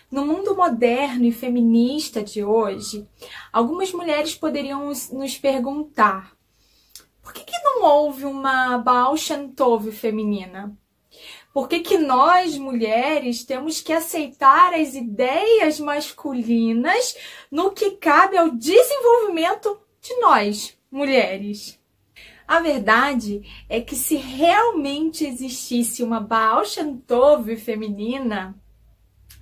No mundo moderno e feminista de hoje, algumas mulheres poderiam nos perguntar: por que não houve uma Baal Shem Tov feminina? Por que nós, mulheres, temos que aceitar as ideias masculinas no que cabe ao desenvolvimento de nós, mulheres? A verdade é que se realmente existisse uma Baal Shem Tov feminina,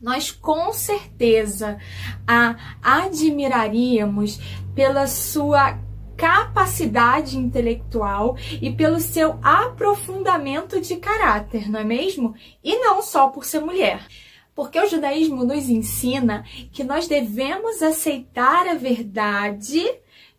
nós com certeza a admiraríamos pela sua capacidade intelectual e pelo seu aprofundamento de caráter, não é mesmo? E não só por ser mulher. Porque o judaísmo nos ensina que nós devemos aceitar a verdade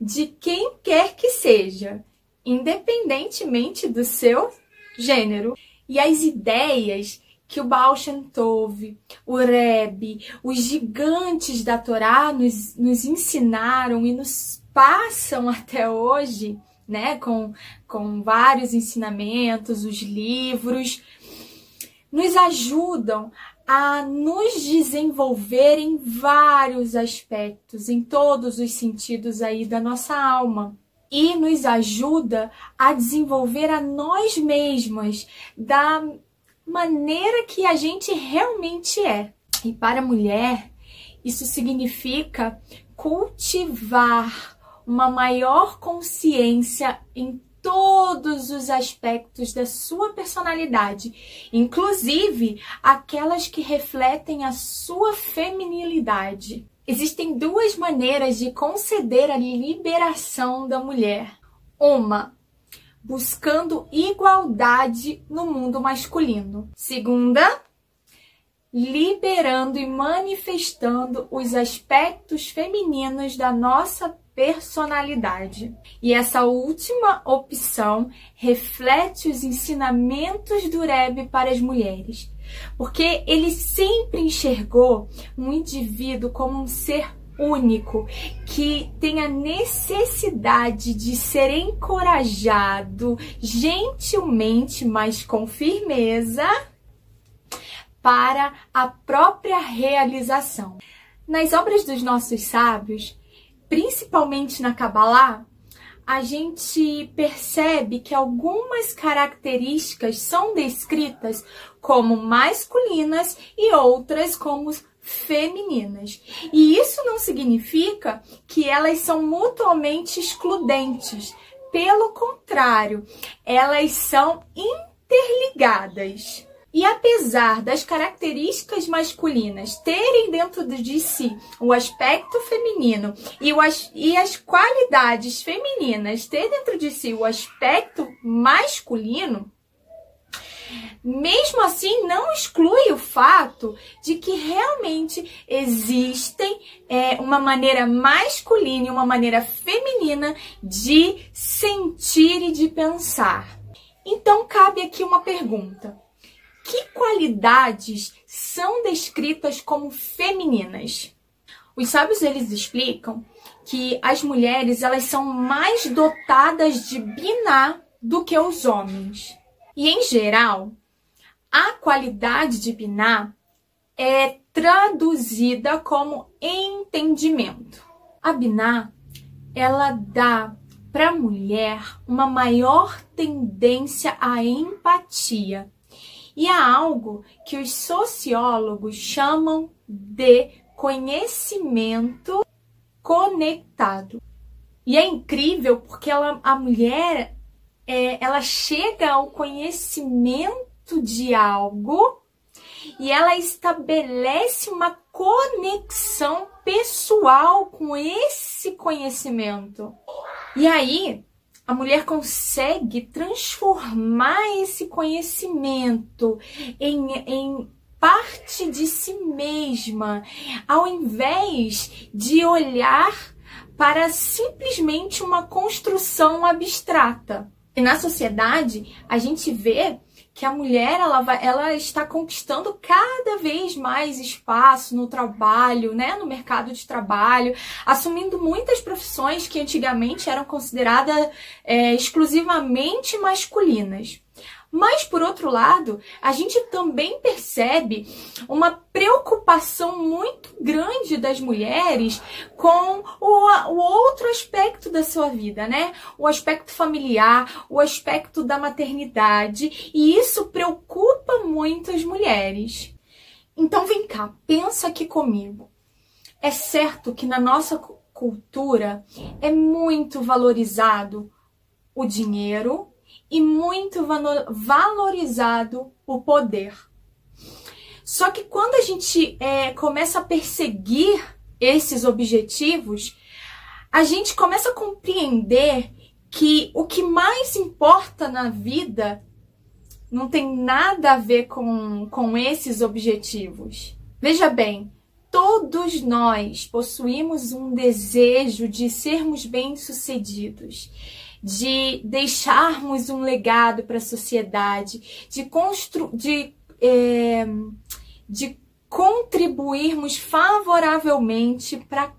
de quem quer que seja, independentemente do seu gênero. E as ideias que o Baal Shem Tov, o Rebbe, os gigantes da Torá nos ensinaram e nos passam até hoje, né, com vários ensinamentos, os livros, nos ajudam a nos desenvolver em vários aspectos, em todos os sentidos aí da nossa alma. E nos ajuda a desenvolver a nós mesmas da maneira que a gente realmente é. E para a mulher, isso significa cultivar uma maior consciência em todos os aspectos da sua personalidade, inclusive aquelas que refletem a sua feminilidade. Existem duas maneiras de conceder a liberação da mulher. Uma, buscando igualdade no mundo masculino. Segunda, liberando e manifestando os aspectos femininos da nossa personalidade. E essa última opção reflete os ensinamentos do Rebbe para as mulheres, porque ele sempre enxergou um indivíduo como um ser único, que tem a necessidade de ser encorajado gentilmente, mas com firmeza, para a própria realização. Nas obras dos nossos sábios, principalmente na Kabbalah, a gente percebe que algumas características são descritas como masculinas e outras como femininas. E isso não significa que elas são mutuamente excludentes. Pelo contrário, elas são interligadas. E apesar das características masculinas terem dentro de si o aspecto feminino e as qualidades femininas terem dentro de si o aspecto masculino, mesmo assim não exclui o fato de que realmente existem uma maneira masculina e uma maneira feminina de sentir e de pensar. Então cabe aqui uma pergunta. Que qualidades são descritas como femininas? Os sábios, eles explicam que as mulheres, elas são mais dotadas de biná do que os homens. E, em geral, a qualidade de biná é traduzida como entendimento. A biná, ela dá para a mulher uma maior tendência à empatia. E há algo que os sociólogos chamam de conhecimento conectado. E é incrível porque a mulher, ela chega ao conhecimento de algo e ela estabelece uma conexão pessoal com esse conhecimento. E aí, a mulher consegue transformar esse conhecimento em parte de si mesma, ao invés de olhar para simplesmente uma construção abstrata. E na sociedade, a gente vê que a mulher ela está conquistando cada vez mais espaço no trabalho, né, no mercado de trabalho, assumindo muitas profissões que antigamente eram consideradas exclusivamente masculinas. Mas, por outro lado, a gente também percebe uma preocupação muito grande das mulheres com o outro aspecto da sua vida, né? O aspecto familiar, o aspecto da maternidade, e isso preocupa muito as mulheres. Então, vem cá, pensa aqui comigo. É certo que na nossa cultura é muito valorizado o dinheiro e muito valorizado o poder. Só que quando a gente começa a perseguir esses objetivos, a gente começa a compreender que o que mais importa na vida não tem nada a ver com esses objetivos. Veja bem, todos nós possuímos um desejo de sermos bem-sucedidos, de deixarmos um legado para a sociedade, de contribuirmos favoravelmente para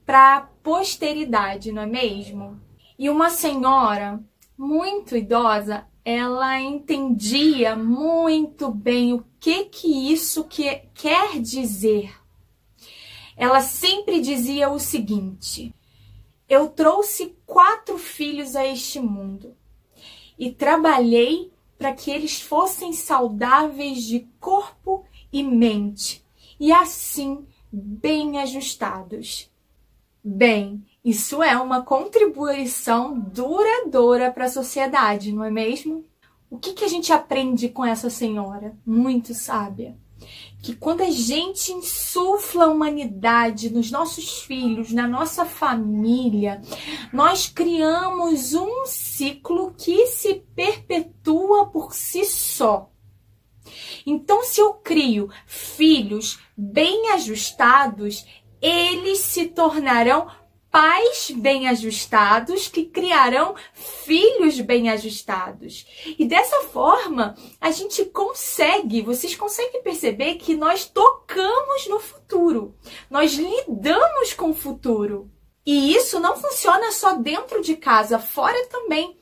a posteridade, não é mesmo? E uma senhora muito idosa, ela entendia muito bem o que isso quer dizer. Ela sempre dizia o seguinte: eu trouxe 4 filhos a este mundo e trabalhei para que eles fossem saudáveis de corpo e mente, e assim bem ajustados. Bem, isso é uma contribuição duradoura para a sociedade, não é mesmo? O que a gente aprende com essa senhora? Muito sábia. Que quando a gente insufla a humanidade nos nossos filhos, na nossa família, nós criamos um ciclo que se perpetua por si só. Então, se eu crio filhos bem ajustados, eles se tornarão pais bem ajustados que criarão filhos bem ajustados. E dessa forma, a gente vocês conseguem perceber que nós tocamos no futuro. Nós lidamos com o futuro. E isso não funciona só dentro de casa, fora também.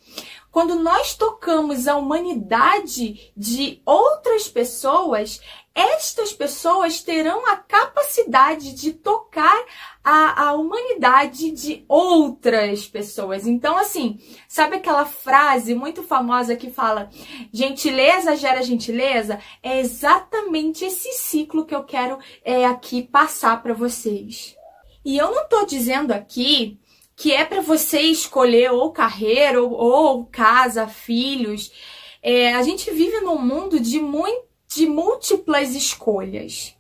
Quando nós tocamos a humanidade de outras pessoas, estas pessoas terão a capacidade de tocar a humanidade de outras pessoas. Então, assim, sabe aquela frase muito famosa que fala gentileza gera gentileza? É exatamente esse ciclo que eu quero aqui passar para vocês. E eu não estou dizendo aqui que é para você escolher ou carreira, ou casa, filhos. A gente vive num mundo de múltiplas escolhas.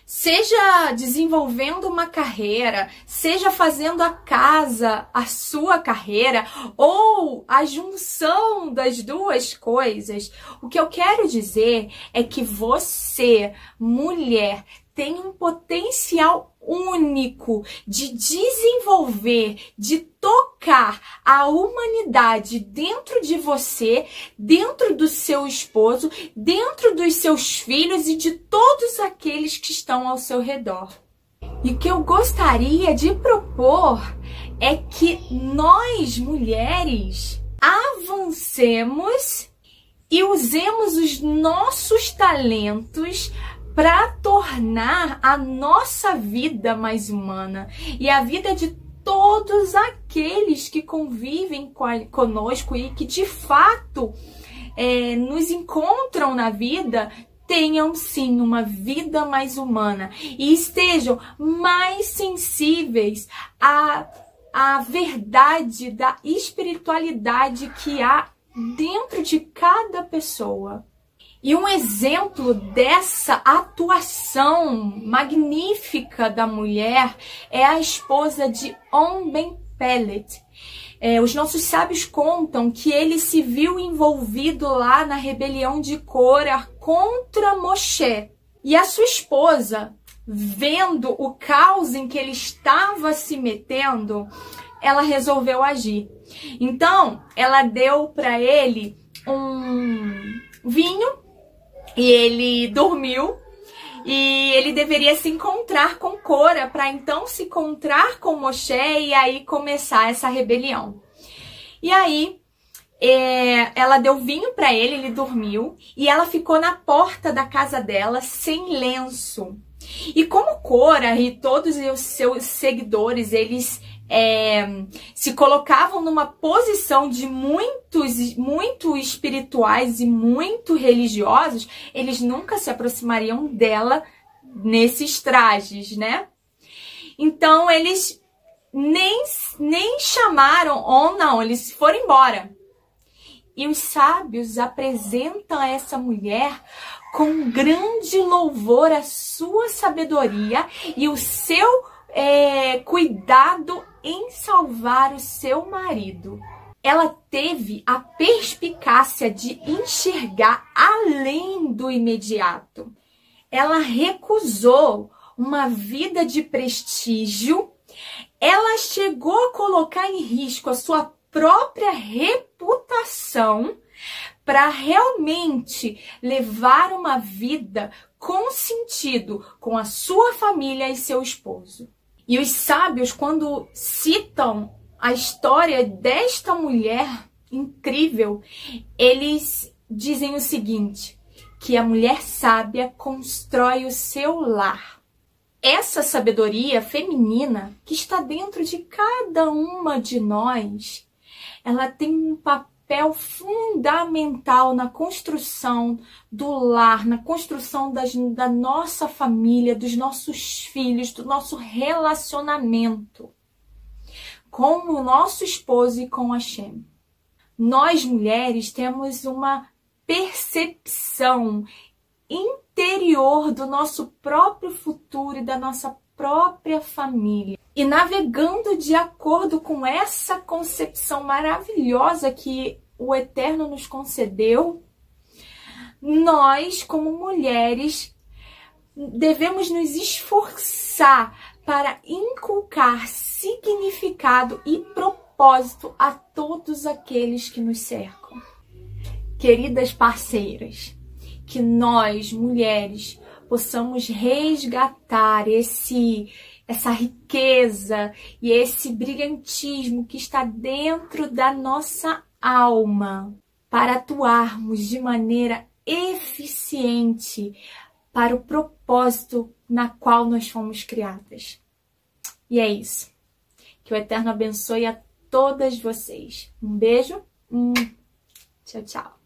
Seja desenvolvendo uma carreira, seja fazendo a casa a sua carreira, ou a junção das duas coisas, o que eu quero dizer é que você, mulher, tem um potencial único de desenvolver, de tocar a humanidade dentro de você, dentro do seu esposo, dentro dos seus filhos e de todos aqueles que estão ao seu redor. E o que eu gostaria de propor é que nós, mulheres, avancemos e usemos os nossos talentos para tornar a nossa vida mais humana e a vida de todos aqueles que convivem conosco e que de fato nos encontram na vida, tenham sim uma vida mais humana e estejam mais sensíveis à verdade da espiritualidade que há dentro de cada pessoa. E um exemplo dessa atuação magnífica da mulher é a esposa de On Ben Pellet. Os nossos sábios contam que ele se viu envolvido lá na rebelião de Cora contra Moshe. E a sua esposa, vendo o caos em que ele estava se metendo, ela resolveu agir. Então, ela deu para ele um vinho, e ele dormiu, e ele deveria se encontrar com Cora para então se encontrar com Moshe e aí começar essa rebelião. E aí ela deu vinho para ele, ele dormiu, e ela ficou na porta da casa dela sem lenço. E como Cora e todos os seus seguidores, eles se colocavam numa posição de muito espirituais e muito religiosos, eles nunca se aproximariam dela nesses trajes, né? Então eles nem chamaram, ou não, eles foram embora. E os sábios apresentam a essa mulher com grande louvor a sua sabedoria e o seu cuidado em salvar o seu marido. Ela teve a perspicácia de enxergar além do imediato. Ela recusou uma vida de prestígio. Ela chegou a colocar em risco a sua própria reputação para realmente levar uma vida com sentido com a sua família e seu esposo. E os sábios, quando citam a história desta mulher incrível, eles dizem o seguinte, que a mulher sábia constrói o seu lar. Essa sabedoria feminina que está dentro de cada uma de nós, ela tem um papel fundamental na construção do lar, na construção da nossa família, dos nossos filhos, do nosso relacionamento com o nosso esposo e com Hashem. Nós, mulheres, temos uma percepção interior do nosso próprio futuro e da nossa própria família. E navegando de acordo com essa concepção maravilhosa que o Eterno nos concedeu, nós, como mulheres, devemos nos esforçar para inculcar significado e propósito a todos aqueles que nos cercam. Queridas parceiras, que nós, mulheres, possamos resgatar essa riqueza e esse brilhantismo que está dentro da nossa alma para atuarmos de maneira eficiente para o propósito na qual nós fomos criadas. E é isso. Que o Eterno abençoe a todas vocês. Um beijo. Tchau, tchau.